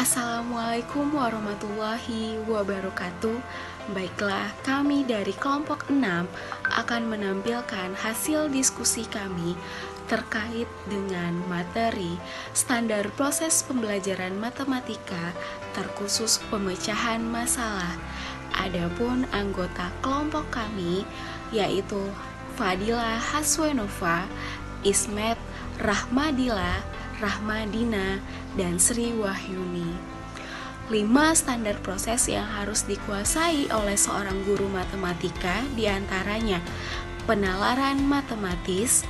Assalamualaikum warahmatullahi wabarakatuh. Baiklah, kami dari kelompok 6 akan menampilkan hasil diskusi kami terkait dengan materi standar proses pembelajaran matematika terkhusus pemecahan masalah. Adapun anggota kelompok kami yaitu Fadila Haswenova, Ismet Rahmadila, Rahmadina, dan Sri Wahyuni. 5 standar proses yang harus dikuasai oleh seorang guru matematika diantaranya penalaran matematis,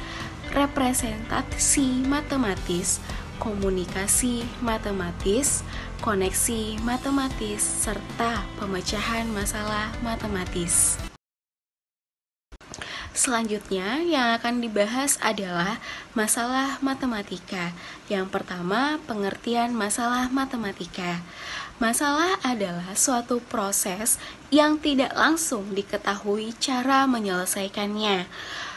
representasi matematis, komunikasi matematis, koneksi matematis, serta pemecahan masalah matematis. Selanjutnya yang akan dibahas adalah masalah matematika. Yang pertama, pengertian masalah matematika. Masalah adalah suatu proses yang tidak langsung diketahui cara menyelesaikannya.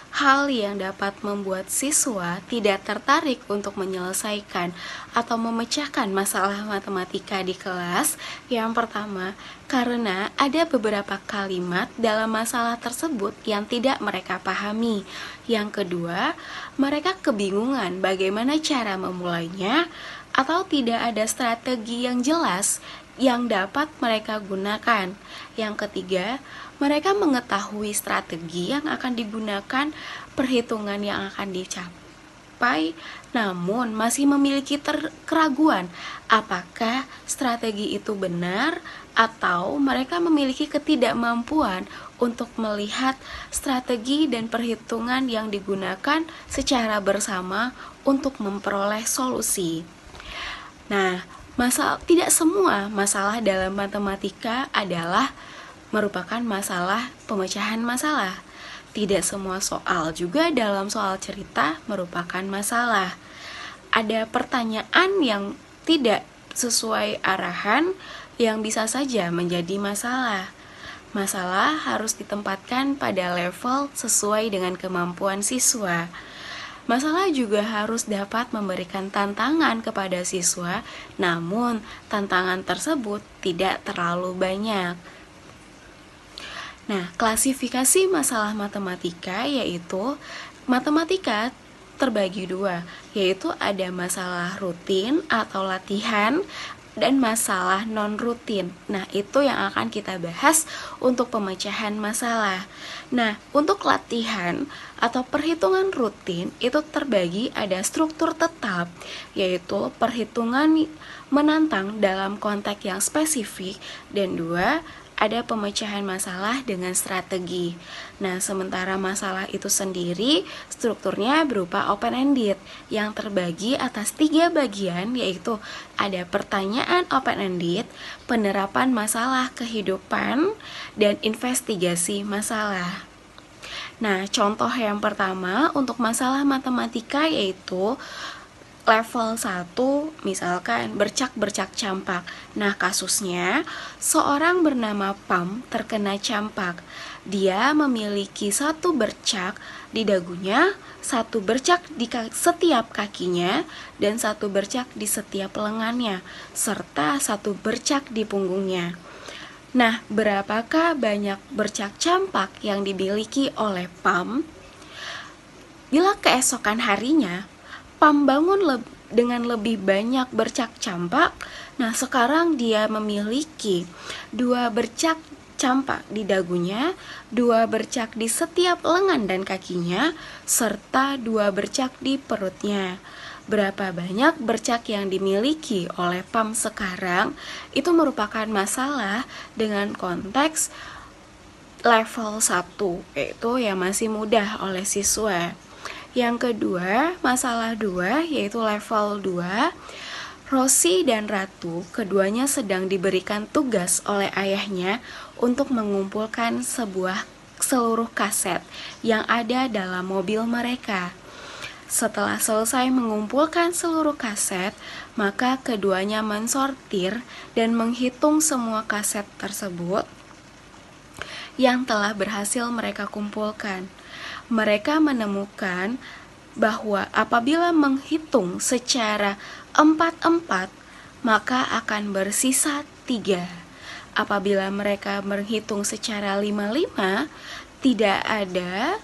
Hal yang dapat membuat siswa tidak tertarik untuk menyelesaikan atau memecahkan masalah matematika di kelas. Yang pertama, karena ada beberapa kalimat dalam masalah tersebut yang tidak mereka pahami. Yang kedua, mereka kebingungan bagaimana cara memulainya atau tidak ada strategi yang jelas yang dapat mereka gunakan. Yang ketiga, mereka mengetahui strategi yang akan digunakan, perhitungan yang akan dicapai, namun masih memiliki keraguan apakah strategi itu benar atau mereka memiliki ketidakmampuan untuk melihat strategi dan perhitungan yang digunakan secara bersama untuk memperoleh solusi. Nah, tidak semua masalah dalam matematika adalah merupakan masalah pemecahan masalah. Tidak semua soal juga dalam soal cerita merupakan masalah. Ada pertanyaan yang tidak sesuai arahan yang bisa saja menjadi masalah. Masalah harus ditempatkan pada level sesuai dengan kemampuan siswa. Masalah juga harus dapat memberikan tantangan kepada siswa, namun tantangan tersebut tidak terlalu banyak. Nah, klasifikasi masalah matematika yaitu matematika terbagi dua, yaitu ada masalah rutin atau latihan dan masalah non-rutin. Nah, itu yang akan kita bahas untuk pemecahan masalah. Nah, untuk latihan atau perhitungan rutin itu terbagi ada struktur tetap, yaitu perhitungan menantang dalam konteks yang spesifik, dan dua, ada pemecahan masalah dengan strategi. Nah, sementara masalah itu sendiri strukturnya berupa open-ended yang terbagi atas 3 bagian, yaitu ada pertanyaan open-ended, penerapan masalah kehidupan, dan investigasi masalah. Nah, contoh yang pertama untuk masalah matematika yaitu level 1, misalkan bercak-bercak campak. Nah, kasusnya seorang bernama Pam terkena campak. Dia memiliki 1 bercak di dagunya, 1 bercak di setiap kakinya, dan 1 bercak di setiap lengannya, serta 1 bercak di punggungnya. Nah, berapakah banyak bercak campak yang dimiliki oleh Pam? Bila keesokan harinya Pam bangun dengan lebih banyak bercak campak. Nah, sekarang dia memiliki 2 bercak campak di dagunya, 2 bercak di setiap lengan dan kakinya, serta 2 bercak di perutnya. Berapa banyak bercak yang dimiliki oleh Pam sekarang? Itu merupakan masalah dengan konteks level 1, yaitu yang masih mudah oleh siswa. Yang kedua, masalah 2 yaitu level 2. Rosi dan Ratu keduanya sedang diberikan tugas oleh ayahnya untuk mengumpulkan seluruh kaset yang ada dalam mobil mereka. Setelah selesai mengumpulkan seluruh kaset, maka keduanya mensortir dan menghitung semua kaset tersebut yang telah berhasil mereka kumpulkan. Mereka menemukan bahwa apabila menghitung secara 4-4 maka akan bersisa 3. Apabila mereka menghitung secara 5-5, tidak ada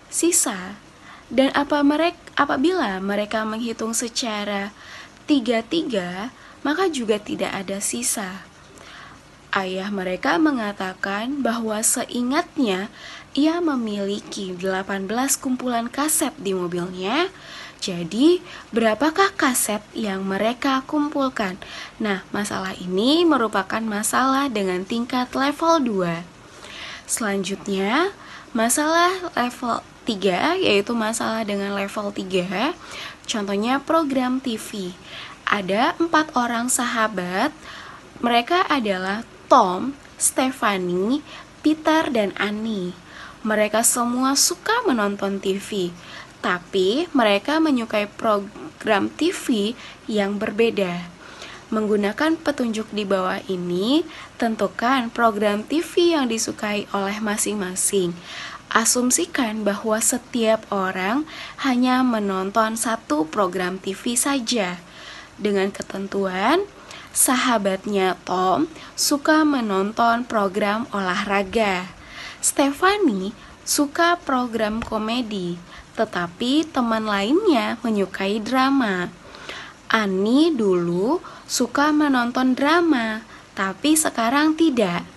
sisa. Dan apabila mereka menghitung secara 3-3, maka juga tidak ada sisa. Ayah mereka mengatakan bahwa seingatnya ia memiliki 18 kumpulan kaset di mobilnya. Jadi, berapakah kaset yang mereka kumpulkan? Nah, masalah ini merupakan masalah dengan tingkat level 2. Selanjutnya, masalah level 3, yaitu masalah dengan level 3. Contohnya program TV. Ada 4 orang sahabat. Mereka adalah Tom, Stephanie, Peter, dan Annie. Mereka semua suka menonton TV, tapi mereka menyukai program TV yang berbeda. Menggunakan petunjuk di bawah ini, tentukan program TV yang disukai oleh masing-masing. Asumsikan bahwa setiap orang hanya menonton satu program TV saja. Dengan ketentuan, sahabatnya Tom suka menonton program olahraga. Stephanie suka program komedi, tetapi teman lainnya menyukai drama. Annie dulu suka menonton drama, tapi sekarang tidak.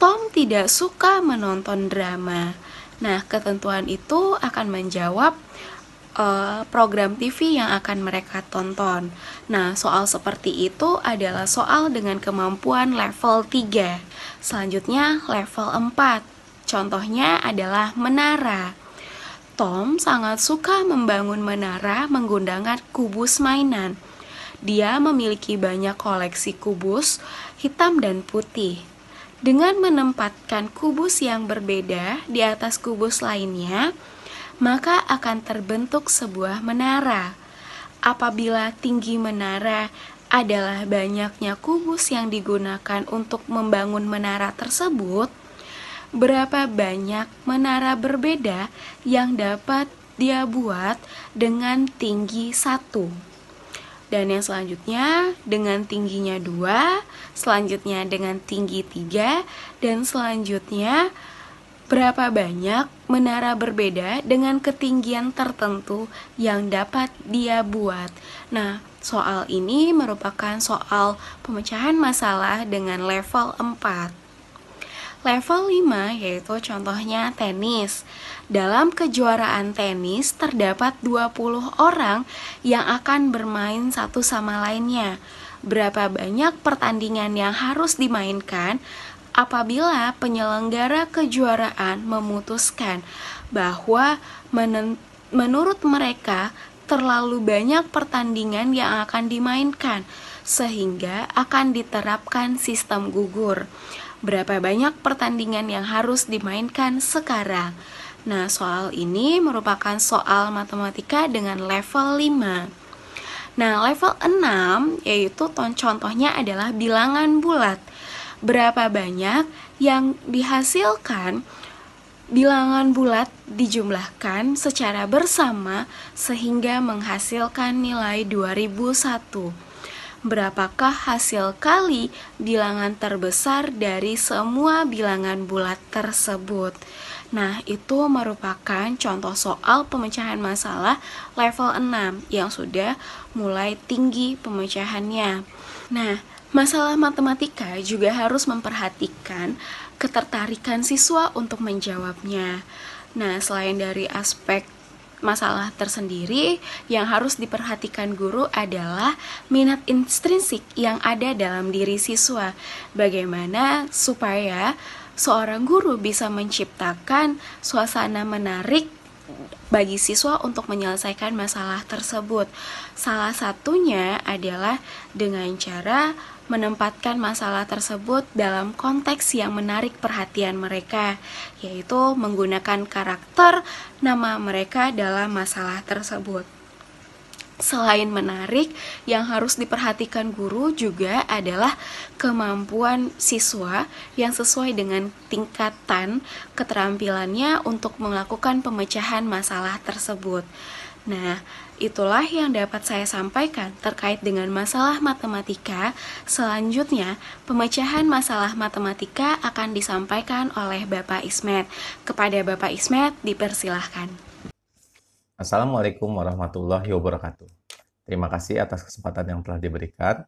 Tom tidak suka menonton drama. Nah, ketentuan itu akan menjawab program TV yang akan mereka tonton. Nah, soal seperti itu adalah soal dengan kemampuan level 3. Selanjutnya level 4. Contohnya adalah menara. Tom sangat suka membangun menara menggunakan kubus mainan. Dia memiliki banyak koleksi kubus hitam dan putih. Dengan menempatkan kubus yang berbeda di atas kubus lainnya, maka akan terbentuk sebuah menara. Apabila tinggi menara adalah banyaknya kubus yang digunakan untuk membangun menara tersebut, berapa banyak menara berbeda yang dapat dia buat dengan tinggi 1. Dan yang selanjutnya dengan tingginya 2, selanjutnya dengan tinggi 3, dan selanjutnya berapa banyak menara berbeda dengan ketinggian tertentu yang dapat dia buat. Nah, soal ini merupakan soal pemecahan masalah dengan level 4. Level 5 yaitu contohnya tenis. Dalam kejuaraan tenis terdapat 20 orang yang akan bermain satu sama lainnya. Berapa banyak pertandingan yang harus dimainkan apabila penyelenggara kejuaraan memutuskan bahwa menurut mereka terlalu banyak pertandingan yang akan dimainkan sehingga akan diterapkan sistem gugur. Berapa banyak pertandingan yang harus dimainkan sekarang? Nah, soal ini merupakan soal matematika dengan level 5. Nah, level 6 yaitu contohnya adalah bilangan bulat. Berapa banyak yang dihasilkan bilangan bulat dijumlahkan secara bersama sehingga menghasilkan nilai 2001. Berapakah hasil kali bilangan terbesar dari semua bilangan bulat tersebut? Nah, itu merupakan contoh soal pemecahan masalah level 6 yang sudah mulai tinggi pemecahannya. Nah, masalah matematika juga harus memperhatikan ketertarikan siswa untuk menjawabnya. Nah, selain dari aspek masalah tersendiri, yang harus diperhatikan guru adalah minat intrinsik yang ada dalam diri siswa. Bagaimana supaya seorang guru bisa menciptakan suasana menarik bagi siswa untuk menyelesaikan masalah tersebut. Salah satunya adalah dengan cara menempatkan masalah tersebut dalam konteks yang menarik perhatian mereka, yaitu menggunakan karakter nama mereka dalam masalah tersebut. Selain menarik, yang harus diperhatikan guru juga adalah kemampuan siswa yang sesuai dengan tingkatan keterampilannya untuk melakukan pemecahan masalah tersebut. Nah, itulah yang dapat saya sampaikan terkait dengan masalah matematika. Selanjutnya, pemecahan masalah matematika akan disampaikan oleh Bapak Ismet. Kepada Bapak Ismet, dipersilahkan. Assalamualaikum warahmatullahi wabarakatuh. Terima kasih atas kesempatan yang telah diberikan.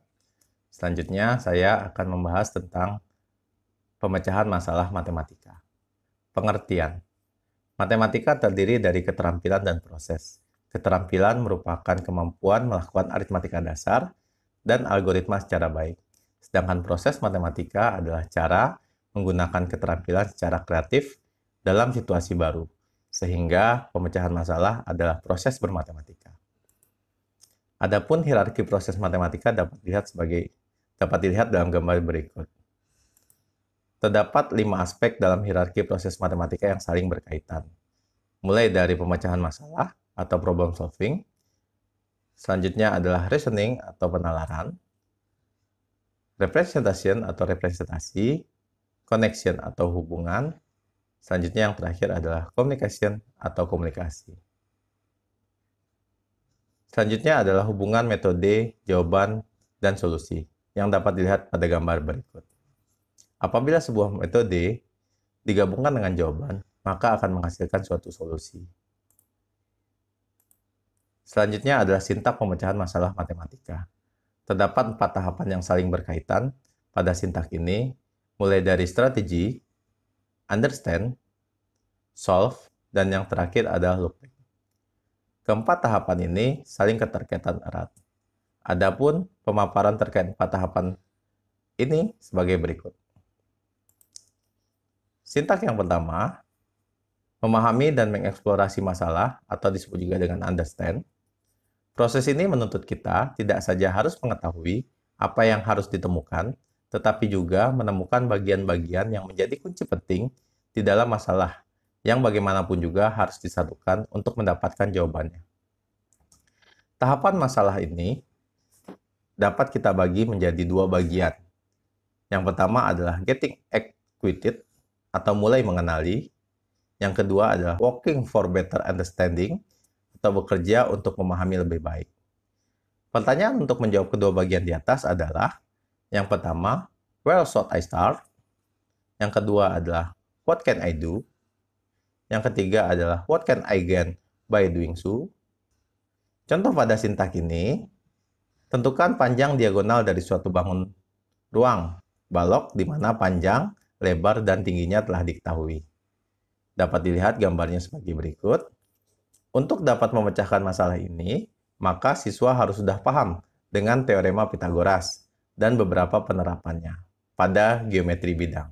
Selanjutnya, saya akan membahas tentang pemecahan masalah matematika. Pengertian. Matematika terdiri dari keterampilan dan proses. Keterampilan merupakan kemampuan melakukan aritmatika dasar dan algoritma secara baik. Sedangkan proses matematika adalah cara menggunakan keterampilan secara kreatif dalam situasi baru. Sehingga pemecahan masalah adalah proses bermatematika. Adapun hierarki proses matematika dapat dilihat dalam gambar berikut. Terdapat 5 aspek dalam hierarki proses matematika yang saling berkaitan. Mulai dari pemecahan masalah atau problem solving, selanjutnya adalah reasoning atau penalaran, representation atau representasi, connection atau hubungan, selanjutnya yang terakhir adalah communication atau komunikasi. Selanjutnya adalah hubungan metode, jawaban, dan solusi yang dapat dilihat pada gambar berikut. Apabila sebuah metode digabungkan dengan jawaban, maka akan menghasilkan suatu solusi. Selanjutnya adalah sintak pemecahan masalah matematika. Terdapat 4 tahapan yang saling berkaitan pada sintak ini, mulai dari strategi, understand, solve, dan yang terakhir adalah loopback. Keempat tahapan ini saling keterkaitan erat. Adapun pemaparan terkait 4 tahapan ini sebagai berikut. Sintak yang pertama, memahami dan mengeksplorasi masalah atau disebut juga dengan understand. Proses ini menuntut kita tidak saja harus mengetahui apa yang harus ditemukan, tetapi juga menemukan bagian-bagian yang menjadi kunci penting di dalam masalah, yang bagaimanapun juga harus disatukan untuk mendapatkan jawabannya. Tahapan masalah ini dapat kita bagi menjadi 2 bagian. Yang pertama adalah getting acquainted atau mulai mengenali. Yang kedua adalah working for better understanding atau bekerja untuk memahami lebih baik. Pertanyaan untuk menjawab kedua bagian di atas adalah, yang pertama, where should I start? Yang kedua adalah, what can I do? Yang ketiga adalah, what can I gain by doing so? Contoh pada sintak ini, tentukan panjang diagonal dari suatu bangun ruang balok di mana panjang, lebar, dan tingginya telah diketahui. Dapat dilihat gambarnya sebagai berikut. Untuk dapat memecahkan masalah ini, maka siswa harus sudah paham dengan teorema Pythagoras dan beberapa penerapannya pada geometri bidang,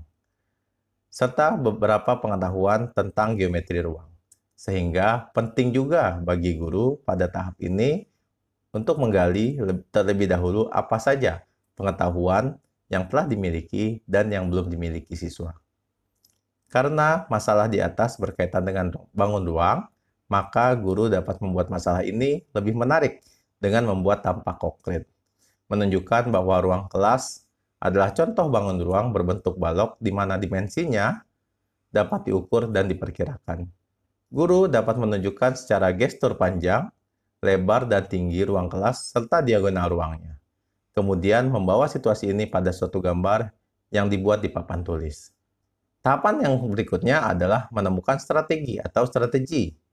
serta beberapa pengetahuan tentang geometri ruang. Sehingga penting juga bagi guru pada tahap ini untuk menggali terlebih dahulu apa saja pengetahuan yang telah dimiliki dan yang belum dimiliki siswa. Karena masalah di atas berkaitan dengan bangun ruang, maka guru dapat membuat masalah ini lebih menarik dengan membuat tampak konkret, menunjukkan bahwa ruang kelas adalah contoh bangun ruang berbentuk balok di mana dimensinya dapat diukur dan diperkirakan. Guru dapat menunjukkan secara gestur panjang, lebar, dan tinggi ruang kelas serta diagonal ruangnya. Kemudian membawa situasi ini pada suatu gambar yang dibuat di papan tulis. Tahapan yang berikutnya adalah menemukan strategi atau strategi.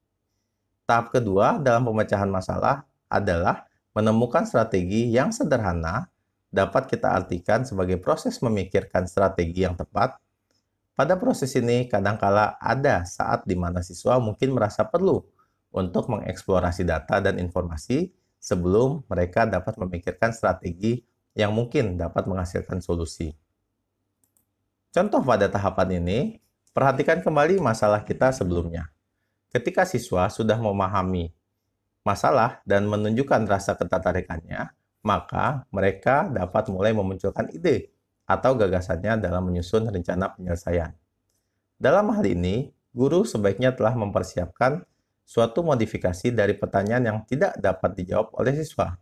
Tahap kedua dalam pemecahan masalah adalah menemukan strategi yang sederhana dapat kita artikan sebagai proses memikirkan strategi yang tepat. Pada proses ini kadangkala ada saat di mana siswa mungkin merasa perlu untuk mengeksplorasi data dan informasi sebelum mereka dapat memikirkan strategi yang mungkin dapat menghasilkan solusi. Contoh pada tahapan ini, perhatikan kembali masalah kita sebelumnya. Ketika siswa sudah memahami masalah dan menunjukkan rasa ketertarikannya, maka mereka dapat mulai memunculkan ide atau gagasannya dalam menyusun rencana penyelesaian. Dalam hal ini, guru sebaiknya telah mempersiapkan suatu modifikasi dari pertanyaan yang tidak dapat dijawab oleh siswa.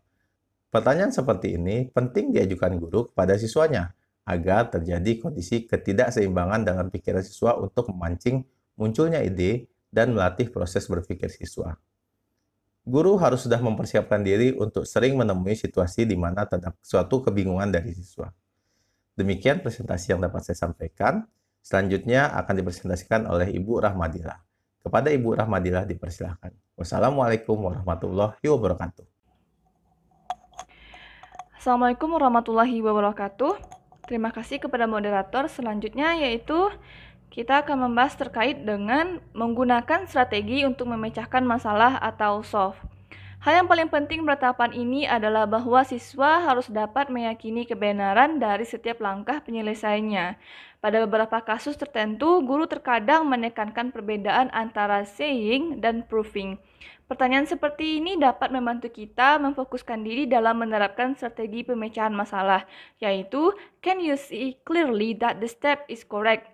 Pertanyaan seperti ini penting diajukan guru kepada siswanya agar terjadi kondisi ketidakseimbangan dalam pikiran siswa untuk memancing munculnya ide dan melatih proses berpikir siswa. Guru harus sudah mempersiapkan diri untuk sering menemui situasi di mana terdapat suatu kebingungan dari siswa. Demikian presentasi yang dapat saya sampaikan. Selanjutnya akan dipresentasikan oleh Ibu Rahmadillah. Kepada Ibu Rahmadillah dipersilahkan. Wassalamualaikum warahmatullahi wabarakatuh. Assalamualaikum warahmatullahi wabarakatuh. Terima kasih kepada moderator. Selanjutnya yaitu kita akan membahas terkait dengan menggunakan strategi untuk memecahkan masalah atau solve. Hal yang paling penting pada tahapan ini adalah bahwa siswa harus dapat meyakini kebenaran dari setiap langkah penyelesaiannya. Pada beberapa kasus tertentu, guru terkadang menekankan perbedaan antara saying dan proving. Pertanyaan seperti ini dapat membantu kita memfokuskan diri dalam menerapkan strategi pemecahan masalah, yaitu can you see clearly that the step is correct?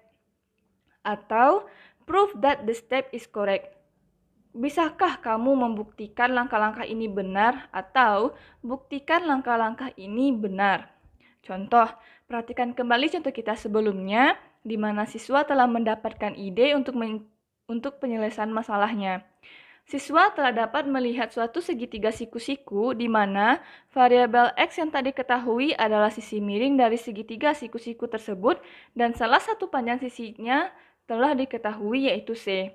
Atau prove that the step is correct. Bisakah kamu membuktikan langkah-langkah ini benar atau buktikan langkah-langkah ini benar? Contoh, perhatikan kembali contoh kita sebelumnya di mana siswa telah mendapatkan ide untuk penyelesaian masalahnya. Siswa telah dapat melihat suatu segitiga siku-siku di mana variabel X yang tak diketahui adalah sisi miring dari segitiga siku-siku tersebut dan salah satu panjang sisinya telah diketahui yaitu C.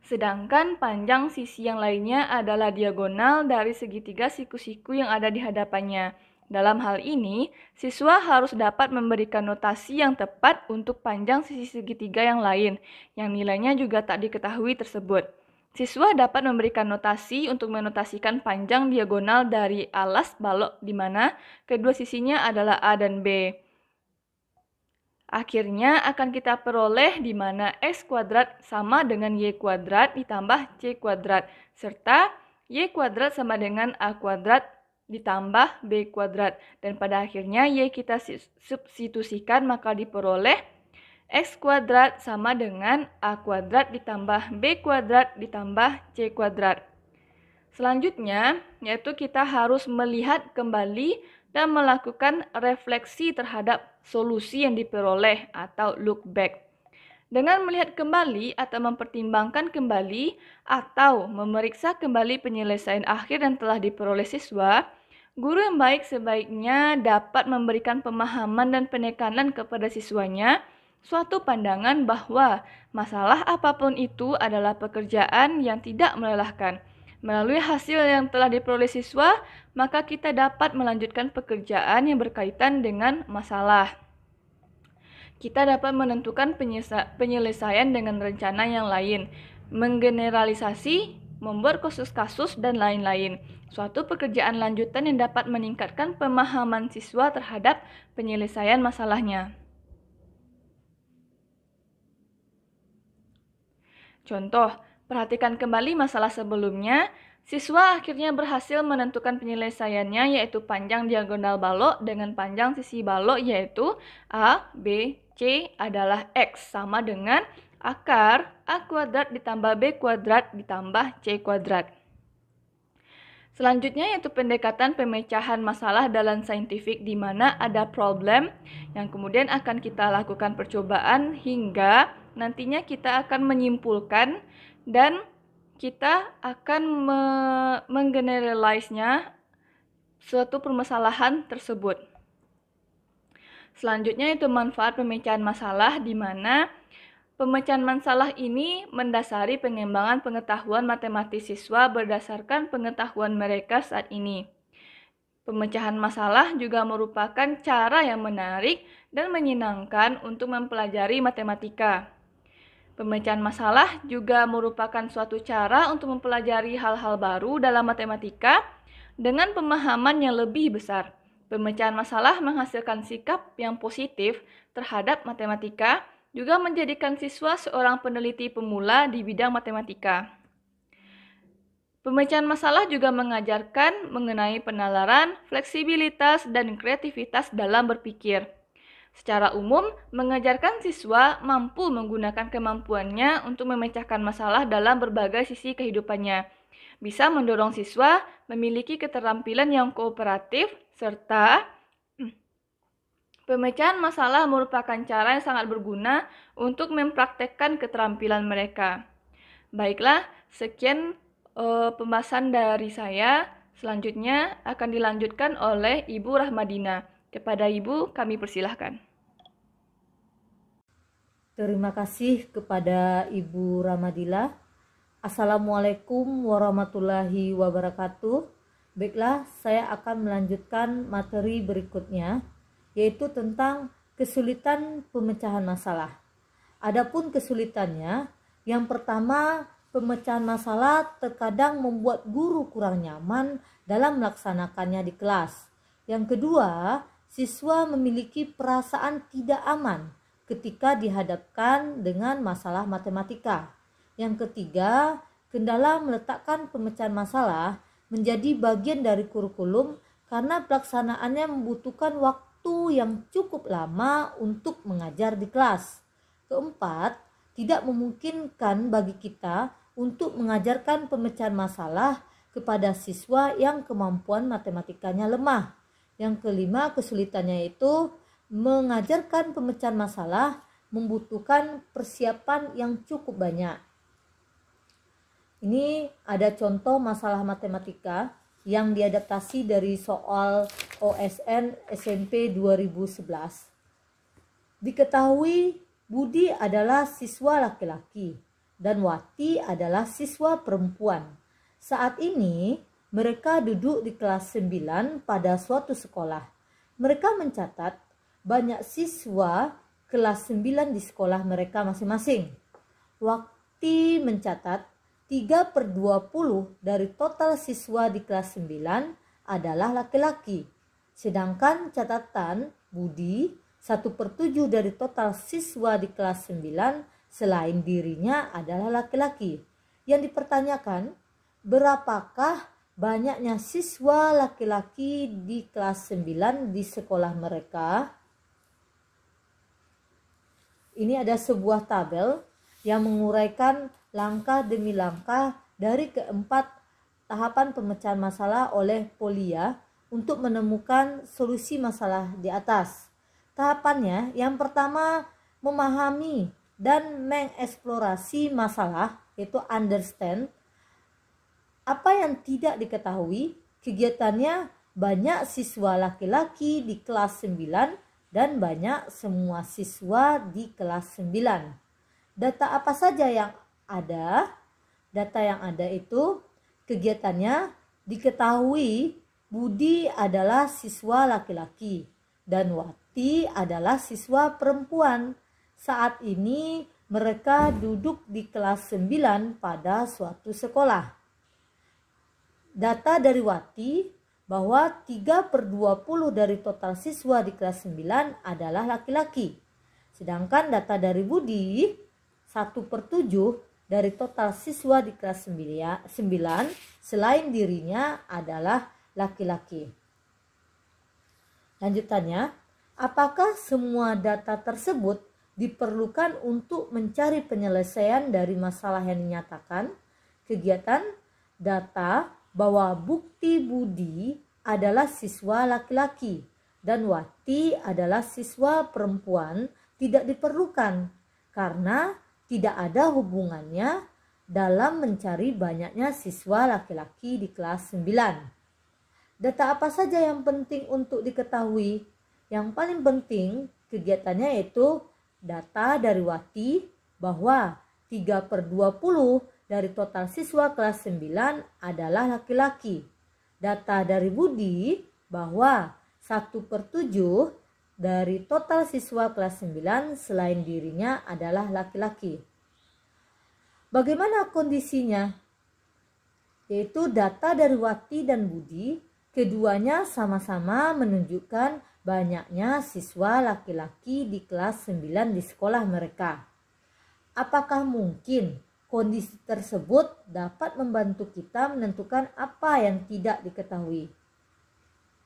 Sedangkan panjang sisi yang lainnya adalah diagonal dari segitiga siku-siku yang ada di hadapannya. Dalam hal ini, siswa harus dapat memberikan notasi yang tepat untuk panjang sisi segitiga yang lain, yang nilainya juga tak diketahui tersebut. Siswa dapat memberikan notasi untuk menotasikan panjang diagonal dari alas balok di mana kedua sisinya adalah A dan B. Akhirnya akan kita peroleh di mana X kuadrat sama dengan Y kuadrat ditambah C kuadrat, serta Y kuadrat sama dengan A kuadrat ditambah B kuadrat. Dan pada akhirnya Y kita substitusikan maka diperoleh X kuadrat sama dengan A kuadrat ditambah B kuadrat ditambah C kuadrat. Selanjutnya, yaitu kita harus melihat kembali dan melakukan refleksi terhadap solusi yang diperoleh atau look back. Dengan melihat kembali atau mempertimbangkan kembali atau memeriksa kembali penyelesaian akhir yang telah diperoleh siswa, guru yang baik sebaiknya dapat memberikan pemahaman dan penekanan kepada siswanya suatu pandangan bahwa masalah apapun itu adalah pekerjaan yang tidak melelahkan. Melalui hasil yang telah diperoleh siswa, maka kita dapat melanjutkan pekerjaan yang berkaitan dengan masalah. Kita dapat menentukan penyelesaian dengan rencana yang lain, menggeneralisasi, membuat kasus-kasus, dan lain-lain. Suatu pekerjaan lanjutan yang dapat meningkatkan pemahaman siswa terhadap penyelesaian masalahnya. Contoh, perhatikan kembali masalah sebelumnya. Siswa akhirnya berhasil menentukan penyelesaiannya yaitu panjang diagonal balok dengan panjang sisi balok yaitu A, B, C adalah X sama dengan akar A kuadrat ditambah B kuadrat ditambah C kuadrat. Selanjutnya yaitu pendekatan pemecahan masalah dalam saintifik di mana ada problem yang kemudian akan kita lakukan percobaan hingga nantinya kita akan menyimpulkan dan kita akan menggeneralize-nya suatu permasalahan tersebut. Selanjutnya itu manfaat pemecahan masalah di mana pemecahan masalah ini mendasari pengembangan pengetahuan matematis siswa berdasarkan pengetahuan mereka saat ini. Pemecahan masalah juga merupakan cara yang menarik dan menyenangkan untuk mempelajari matematika. Pemecahan masalah juga merupakan suatu cara untuk mempelajari hal-hal baru dalam matematika dengan pemahaman yang lebih besar. Pemecahan masalah menghasilkan sikap yang positif terhadap matematika, juga menjadikan siswa seorang peneliti pemula di bidang matematika. Pemecahan masalah juga mengajarkan mengenai penalaran, fleksibilitas, dan kreativitas dalam berpikir. Secara umum, mengajarkan siswa mampu menggunakan kemampuannya untuk memecahkan masalah dalam berbagai sisi kehidupannya. Bisa mendorong siswa memiliki keterampilan yang kooperatif, serta pemecahan masalah merupakan cara yang sangat berguna untuk mempraktekkan keterampilan mereka. Baiklah, sekian pembahasan dari saya. Selanjutnya akan dilanjutkan oleh Ibu Rahmadina. Kepada Ibu kami persilahkan. Terima kasih kepada Ibu Ramadila. Assalamualaikum warahmatullahi wabarakatuh. Baiklah, saya akan melanjutkan materi berikutnya, yaitu tentang kesulitan pemecahan masalah. Adapun kesulitannya, yang pertama, pemecahan masalah terkadang membuat guru kurang nyaman dalam melaksanakannya di kelas. Yang kedua, siswa memiliki perasaan tidak aman ketika dihadapkan dengan masalah matematika. Yang ketiga, kendala meletakkan pemecahan masalah menjadi bagian dari kurikulum karena pelaksanaannya membutuhkan waktu yang cukup lama untuk mengajar di kelas. Keempat, tidak memungkinkan bagi kita untuk mengajarkan pemecahan masalah kepada siswa yang kemampuan matematikanya lemah. Yang kelima, kesulitannya itu mengajarkan pemecahan masalah membutuhkan persiapan yang cukup banyak. Ini ada contoh masalah matematika yang diadaptasi dari soal OSN SMP 2011. Diketahui Budi adalah siswa laki-laki dan Wati adalah siswa perempuan. Saat ini mereka duduk di kelas 9 pada suatu sekolah. Mereka mencatat banyak siswa kelas 9 di sekolah mereka masing-masing. Wati mencatat 3/20 dari total siswa di kelas 9 adalah laki-laki. Sedangkan catatan Budi 1/7 dari total siswa di kelas 9 selain dirinya adalah laki-laki. Yang dipertanyakan, berapakah banyaknya siswa laki-laki di kelas 9 di sekolah mereka? Ini ada sebuah tabel yang menguraikan langkah demi langkah dari keempat tahapan pemecahan masalah oleh Polia untuk menemukan solusi masalah di atas. Tahapannya yang pertama memahami dan mengeksplorasi masalah, yaitu understand. Apa yang tidak diketahui, kegiatannya banyak siswa laki-laki di kelas 9 dan banyak semua siswa di kelas 9. Data apa saja yang ada? Data yang ada itu kegiatannya diketahui Budi adalah siswa laki-laki dan Wati adalah siswa perempuan. Saat ini mereka duduk di kelas 9 pada suatu sekolah. Data dari Wati bahwa 3/20 dari total siswa di kelas 9 adalah laki-laki. Sedangkan data dari Budi 1/7 dari total siswa di kelas 9 selain dirinya adalah laki-laki. Lanjutannya, apakah semua data tersebut diperlukan untuk mencari penyelesaian dari masalah yang dinyatakan? Kegiatan data bahwa bukti Budi adalah siswa laki-laki dan Wati adalah siswa perempuan tidak diperlukan karena tidak ada hubungannya dalam mencari banyaknya siswa laki-laki di kelas 9. Data apa saja yang penting untuk diketahui? Yang paling penting kegiatannya yaitu data dari Wati bahwa 3/20 dari total siswa kelas 9 adalah laki-laki. Data dari Budi bahwa 1/7 dari total siswa kelas 9 selain dirinya adalah laki-laki. Bagaimana kondisinya? Yaitu data dari Wati dan Budi, keduanya sama-sama menunjukkan banyaknya siswa laki-laki di kelas 9 di sekolah mereka. Apakah mungkin kondisi tersebut dapat membantu kita menentukan apa yang tidak diketahui?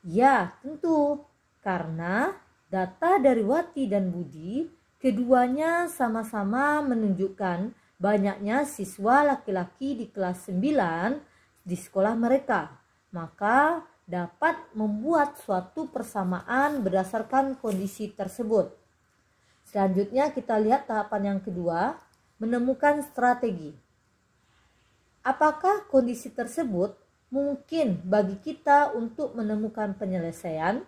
Ya, tentu. Karena data dari Wati dan Budi, keduanya sama-sama menunjukkan banyaknya siswa laki-laki di kelas 9 di sekolah mereka. Maka dapat membuat suatu persamaan berdasarkan kondisi tersebut. Selanjutnya kita lihat tahapan yang kedua, menemukan strategi. Apakah kondisi tersebut mungkin bagi kita untuk menemukan penyelesaian?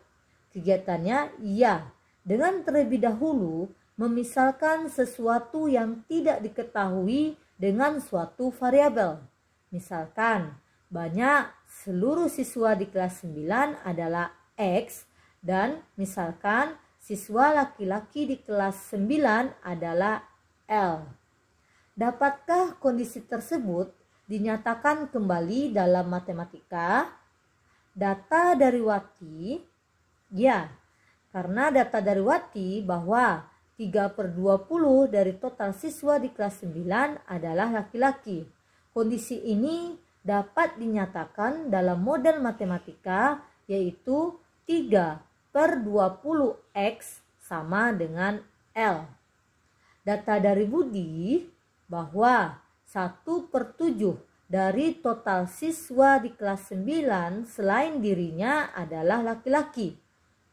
Kegiatannya, ya, dengan terlebih dahulu memisalkan sesuatu yang tidak diketahui dengan suatu variabel. Misalkan, banyak seluruh siswa di kelas 9 adalah X dan misalkan siswa laki-laki di kelas 9 adalah L. Dapatkah kondisi tersebut dinyatakan kembali dalam matematika? Data dari Wati, ya, karena data dari Wati bahwa 3/20 dari total siswa di kelas 9 adalah laki-laki. Kondisi ini dapat dinyatakan dalam model matematika, yaitu 3/20 X sama dengan L. Data dari Budi bahwa 1/7 dari total siswa di kelas 9 selain dirinya adalah laki-laki.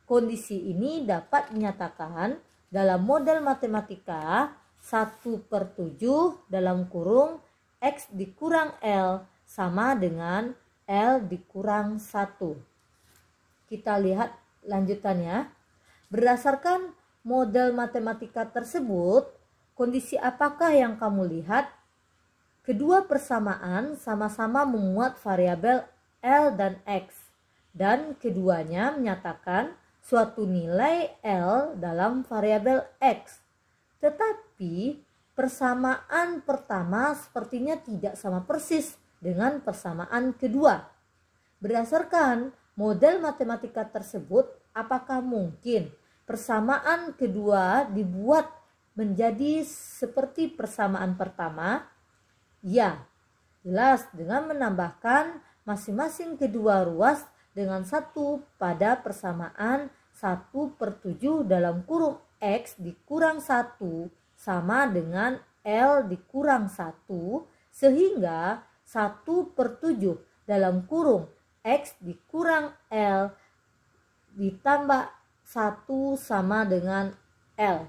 Kondisi ini dapat dinyatakan dalam model matematika 1/7 dalam kurung X dikurang L sama dengan L dikurang 1. Kita lihat lanjutannya. Berdasarkan model matematika tersebut, kondisi apakah yang kamu lihat? Kedua persamaan sama-sama memuat variabel L dan X, dan keduanya menyatakan suatu nilai L dalam variabel X. Tetapi persamaan pertama sepertinya tidak sama persis dengan persamaan kedua. Berdasarkan model matematika tersebut, apakah mungkin persamaan kedua dibuat menjadi seperti persamaan pertama? Ya, jelas dengan menambahkan masing-masing kedua ruas dengan 1 pada persamaan 1/7 dalam kurung X dikurang 1 sama dengan L dikurang 1, sehingga 1/7 dalam kurung X dikurang L ditambah 1 sama dengan L.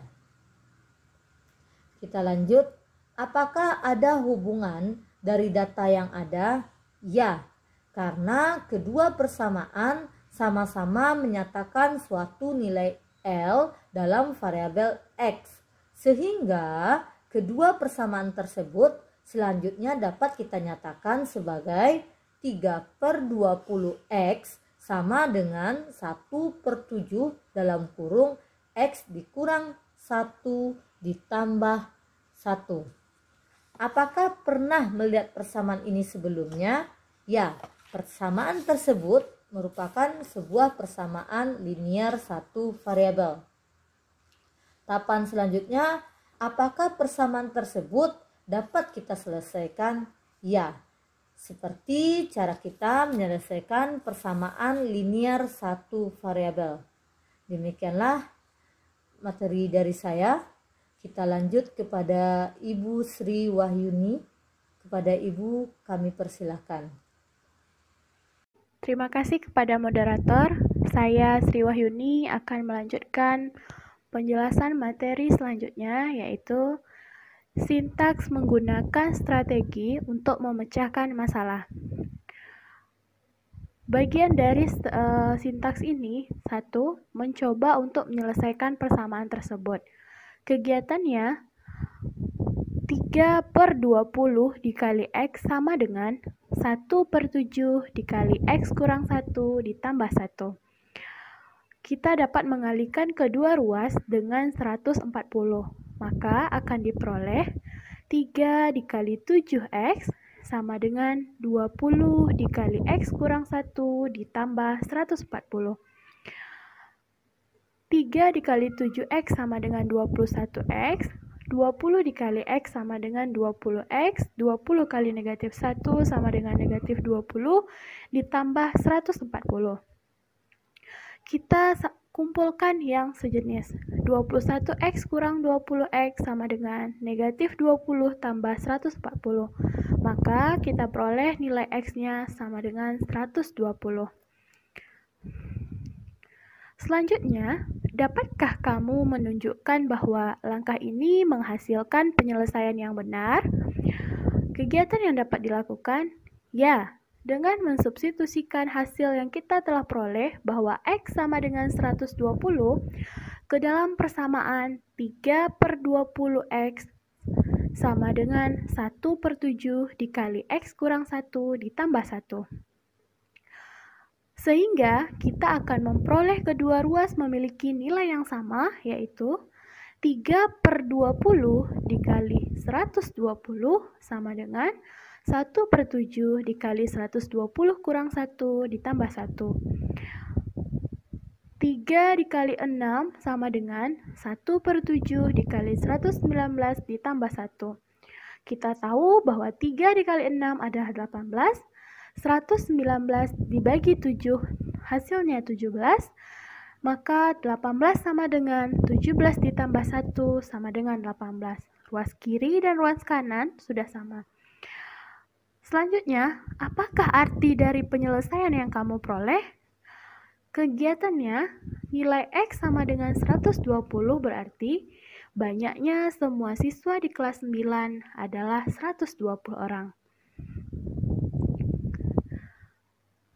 Kita lanjut. Apakah ada hubungan dari data yang ada? Ya, karena kedua persamaan sama-sama menyatakan suatu nilai L dalam variabel X, sehingga kedua persamaan tersebut selanjutnya dapat kita nyatakan sebagai 3/20 X sama dengan 1/7 dalam kurung X dikurang 1 ditambah 1. Apakah pernah melihat persamaan ini sebelumnya? Ya, persamaan tersebut merupakan sebuah persamaan linear satu variabel. Tahapan selanjutnya, apakah persamaan tersebut dapat kita selesaikan? Ya, seperti cara kita menyelesaikan persamaan linear satu variabel. Demikianlah materi dari saya. Kita lanjut kepada Ibu Sri Wahyuni. Kepada Ibu kami persilahkan. Terima kasih kepada moderator. Saya Sri Wahyuni akan melanjutkan penjelasan materi selanjutnya, yaitu sintaks menggunakan strategi untuk memecahkan masalah. Bagian dari sintaks ini, 1. Mencoba untuk menyelesaikan persamaan tersebut. Kegiatannya 3/20 dikali X sama dengan 1/7 dikali X kurang 1 ditambah 1. Kita dapat mengalihkan kedua ruas dengan 140. Maka akan diperoleh 3 dikali 7X sama dengan 20 dikali X kurang 1 ditambah 140. 3 dikali 7X sama dengan 21X, 20 dikali X sama dengan 20X, 20 kali negatif 1 sama dengan negatif 20, ditambah 140. Kita kumpulkan yang sejenis. 21X kurang 20X sama dengan negatif 20 tambah 140. Maka kita peroleh nilai X-nya sama dengan 120. Selanjutnya, dapatkah kamu menunjukkan bahwa langkah ini menghasilkan penyelesaian yang benar? Kegiatan yang dapat dilakukan, ya, dengan mensubstitusikan hasil yang kita telah peroleh bahwa X sama dengan 120 ke dalam persamaan 3/20X sama dengan 1/7 dikali X kurang 1 ditambah 1. Sehingga kita akan memperoleh kedua ruas memiliki nilai yang sama, yaitu 3/20 dikali 120 sama dengan 1/7 dikali 120 kurang 1 ditambah 1. 3 dikali 6 sama dengan 1/7 dikali 119 ditambah 1. Kita tahu bahwa 3 dikali 6 adalah 18, 119 dibagi 7 hasilnya 17, maka 18 sama dengan 17 ditambah 1 sama dengan 18. Ruas kiri dan ruas kanan sudah sama. Selanjutnya, apakah arti dari penyelesaian yang kamu peroleh? Kegiatannya, nilai X sama dengan 120 berarti banyaknya semua siswa di kelas 9 adalah 120 orang.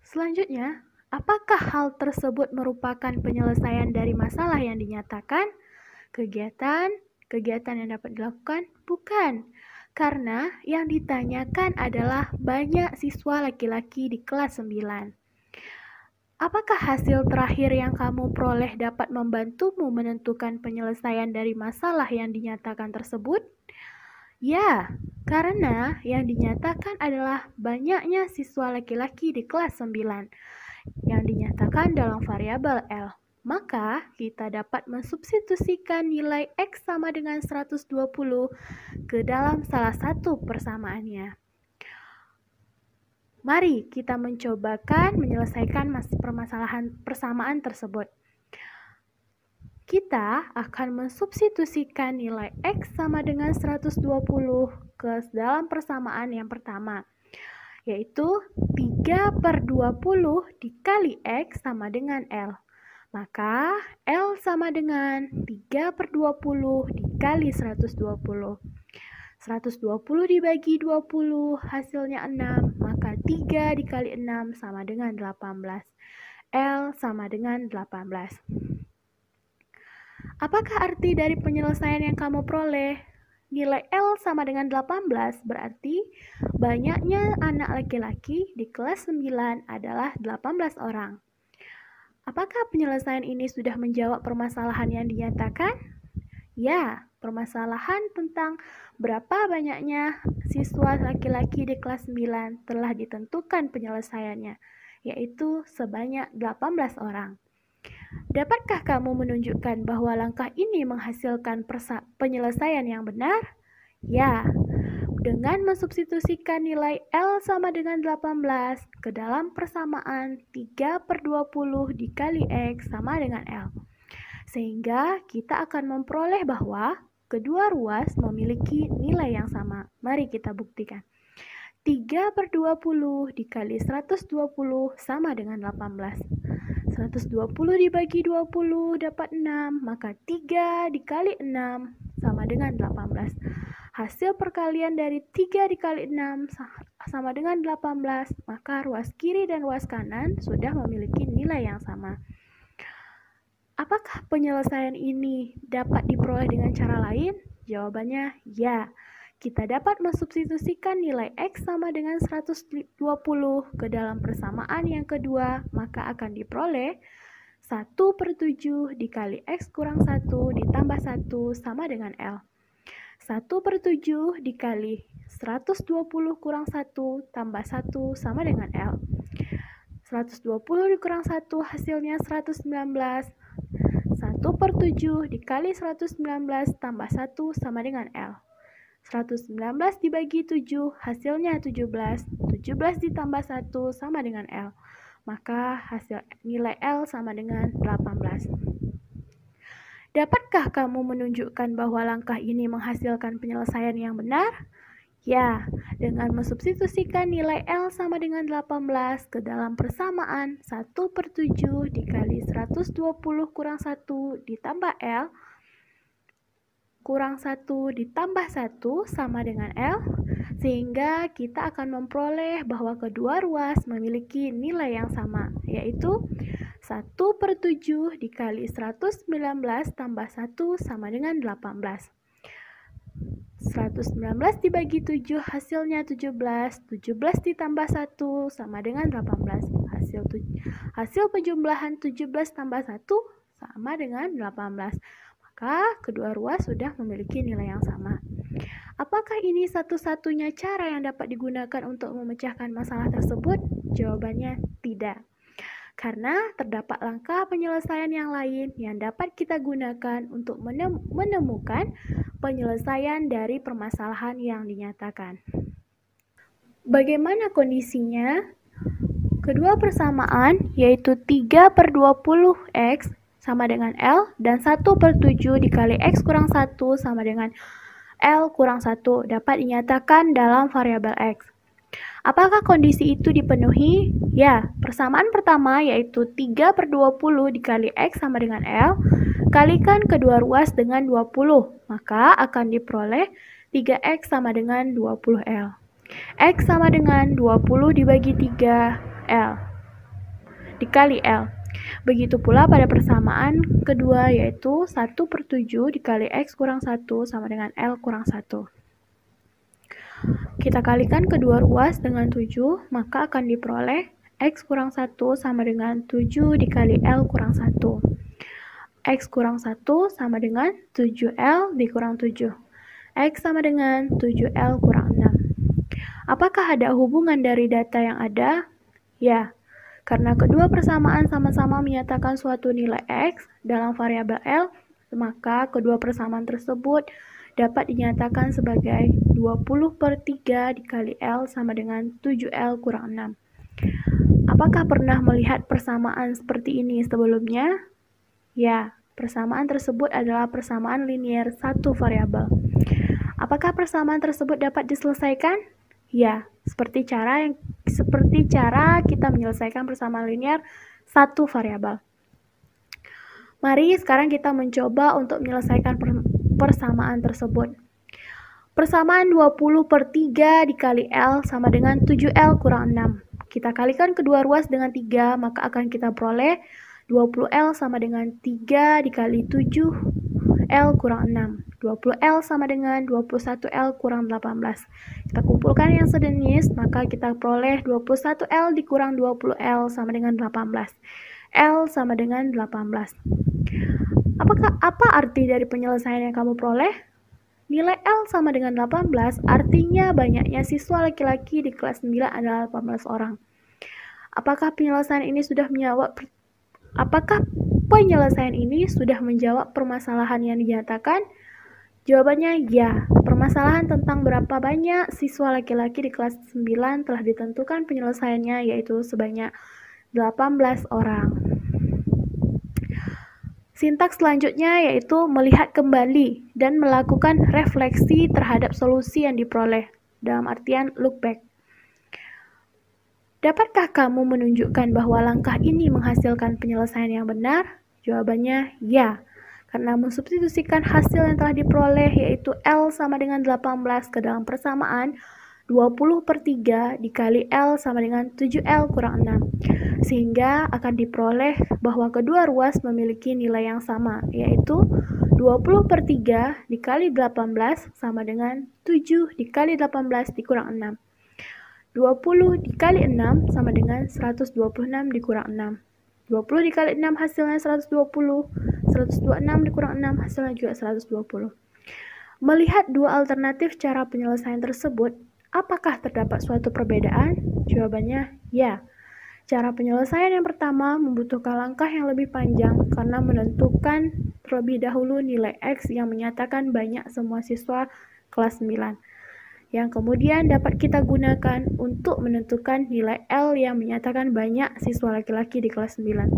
Selanjutnya, apakah hal tersebut merupakan penyelesaian dari masalah yang dinyatakan? Kegiatan yang dapat dilakukan? Bukan, karena yang ditanyakan adalah banyak siswa laki-laki di kelas 9. Apakah hasil terakhir yang kamu peroleh dapat membantumu menentukan penyelesaian dari masalah yang dinyatakan tersebut? Ya, karena yang dinyatakan adalah banyaknya siswa laki-laki di kelas 9 yang dinyatakan dalam variabel L. Maka, kita dapat mensubstitusikan nilai X sama dengan 120 ke dalam salah satu persamaannya. Mari kita mencobakan menyelesaikan persamaan tersebut. Kita akan mensubstitusikan nilai X sama dengan 120 ke dalam persamaan yang pertama, yaitu 3/20 dikali X sama dengan L. Maka L sama dengan 3/20 dikali 120. 120 dibagi 20 hasilnya 6, maka 3 dikali 6 sama dengan 18. L sama dengan 18. Apakah arti dari penyelesaian yang kamu peroleh? Nilai L sama dengan 18 berarti banyaknya anak laki-laki di kelas 9 adalah 18 orang. Apakah penyelesaian ini sudah menjawab permasalahan yang dinyatakan? Ya, permasalahan tentang berapa banyaknya siswa laki-laki di kelas 9 telah ditentukan penyelesaiannya, yaitu sebanyak 18 orang. Dapatkah kamu menunjukkan bahwa langkah ini menghasilkan penyelesaian yang benar? Ya, dengan mensubstitusikan nilai L sama dengan 18 ke dalam persamaan 3/20 dikali X sama dengan L. Sehingga kita akan memperoleh bahwa kedua ruas memiliki nilai yang sama. Mari kita buktikan. 3/20 dikali 120 sama dengan 18. 120 dibagi 20 dapat 6, maka 3 dikali 6 sama dengan 18. Hasil perkalian dari 3 dikali 6 sama dengan 18, maka ruas kiri dan ruas kanan sudah memiliki nilai yang sama. Apakah penyelesaian ini dapat diperoleh dengan cara lain? Jawabannya ya. Kita dapat mensubstitusikan nilai X sama dengan 120 ke dalam persamaan yang kedua, maka akan diperoleh 1/7 dikali X kurang 1 ditambah 1 sama dengan L. 1/7 dikali 120 kurang 1 tambah 1 sama dengan L. 120 dikurang 1 hasilnya 119. 1/7 dikali 119 tambah 1 sama dengan L. 119 dibagi 7 hasilnya 17. 17 ditambah 1 sama dengan L. Maka hasil nilai L sama dengan 18. Dapatkah kamu menunjukkan bahwa langkah ini menghasilkan penyelesaian yang benar? Ya, dengan mensubstitusikan nilai L sama dengan 18 ke dalam persamaan 1/7 dikali 120 kurang 1 ditambah L kurang 1 ditambah 1 sama dengan L. Sehingga kita akan memperoleh bahwa kedua ruas memiliki nilai yang sama, yaitu 1/7 dikali 119 tambah 1 sama dengan 18. 119 dibagi 7 hasilnya 17. 17 ditambah 1 sama dengan 18. Hasil penjumlahan 17 tambah 1 sama dengan 18. Maka kedua ruas sudah memiliki nilai yang sama. Apakah ini satu-satunya cara yang dapat digunakan untuk memecahkan masalah tersebut? Jawabannya tidak. Karena terdapat langkah penyelesaian yang lain yang dapat kita gunakan untuk menemukan penyelesaian dari permasalahan yang dinyatakan. Bagaimana kondisinya? Kedua persamaan, yaitu 3/20x sama dengan L, dan 1/7 dikali x kurang 1 sama dengan L kurang 1 dapat dinyatakan dalam variabel x. Apakah kondisi itu dipenuhi? Ya, persamaan pertama yaitu 3/20 dikali X sama dengan L, kalikan kedua ruas dengan 20, maka akan diperoleh 3X sama dengan 20L. X sama dengan 20 dibagi 3L dikali L. Begitu pula pada persamaan kedua yaitu 1/7 dikali X kurang 1 sama dengan L kurang 1. Kita kalikan kedua ruas dengan 7, maka akan diperoleh X kurang 1 sama dengan 7 dikali L kurang 1. X kurang 1 sama dengan 7L dikurang 7. X sama dengan 7L kurang 6. Apakah ada hubungan dari data yang ada? Ya, karena kedua persamaan sama-sama menyatakan suatu nilai X dalam variabel L, maka kedua persamaan tersebut dapat dinyatakan sebagai 20/3 dikali L sama dengan 7L kurang 6. Apakah pernah melihat persamaan seperti ini sebelumnya? Ya, persamaan tersebut adalah persamaan linier satu variabel. Apakah persamaan tersebut dapat diselesaikan? Ya, seperti cara kita menyelesaikan persamaan linier satu variabel. Mari sekarang kita mencoba untuk menyelesaikan persamaan tersebut. Persamaan 20/3 dikali L sama dengan 7L kurang 6. Kita kalikan kedua ruas dengan 3, maka akan kita peroleh 20L sama dengan 3 dikali 7L kurang 6. 20L sama dengan 21L kurang 18. Kita kumpulkan yang sejenis, maka kita peroleh 21L dikurang 20L sama dengan 18. L sama dengan 18. Apa arti dari penyelesaian yang kamu peroleh? Nilai L sama dengan 18, artinya banyaknya siswa laki-laki di kelas 9 adalah 18 orang. Apakah penyelesaian ini sudah menjawab permasalahan yang dinyatakan? Jawabannya ya. Permasalahan tentang berapa banyak siswa laki-laki di kelas 9 telah ditentukan penyelesaiannya, yaitu sebanyak 18 orang. Sintaks selanjutnya yaitu melihat kembali dan melakukan refleksi terhadap solusi yang diperoleh, dalam artian look back. Dapatkah kamu menunjukkan bahwa langkah ini menghasilkan penyelesaian yang benar? Jawabannya ya, karena mensubstitusikan hasil yang telah diperoleh yaitu L sama dengan 18 ke dalam persamaan 20/3 dikali L sama dengan 7L kurang 6. Sehingga akan diperoleh bahwa kedua ruas memiliki nilai yang sama, yaitu 20/3 dikali 18 sama dengan 7 dikali 18 dikurang 6. 20 dikali 6 sama dengan 126 dikurang 6. 20 dikali 6 hasilnya 120. 126 dikurang 6 hasilnya juga 120. Melihat dua alternatif cara penyelesaian tersebut, apakah terdapat suatu perbedaan? Jawabannya ya. Cara penyelesaian yang pertama membutuhkan langkah yang lebih panjang karena menentukan terlebih dahulu nilai X yang menyatakan banyak semua siswa kelas 9. Yang kemudian dapat kita gunakan untuk menentukan nilai L yang menyatakan banyak siswa laki-laki di kelas 9.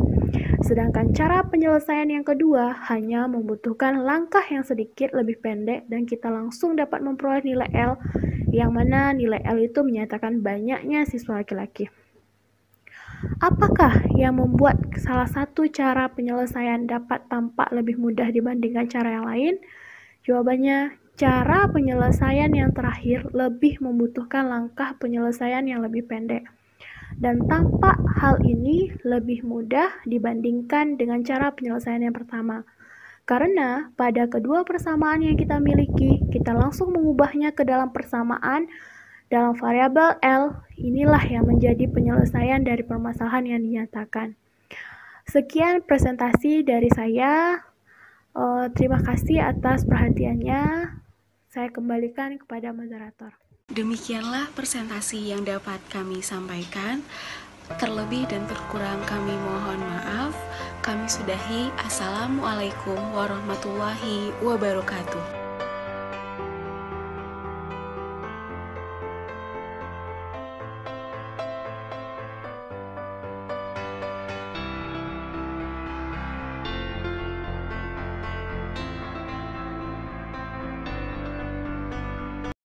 Sedangkan cara penyelesaian yang kedua hanya membutuhkan langkah yang sedikit lebih pendek dan kita langsung dapat memperoleh nilai L, yang mana nilai L itu menyatakan banyaknya siswa laki-laki. Apakah yang membuat salah satu cara penyelesaian dapat tampak lebih mudah dibandingkan cara yang lain? Jawabannya Cara penyelesaian yang terakhir lebih membutuhkan langkah penyelesaian yang lebih pendek. Dan tampak hal ini lebih mudah dibandingkan dengan cara penyelesaian yang pertama. Karena pada kedua persamaan yang kita miliki, kita langsung mengubahnya ke dalam persamaan dalam variabel L. Inilah yang menjadi penyelesaian dari permasalahan yang dinyatakan. Sekian presentasi dari saya. Terima kasih atas perhatiannya. Saya kembalikan kepada moderator. Demikianlah presentasi yang dapat kami sampaikan. Terlebih dan terkurang kami mohon maaf. Kami sudahi. Assalamualaikum warahmatullahi wabarakatuh.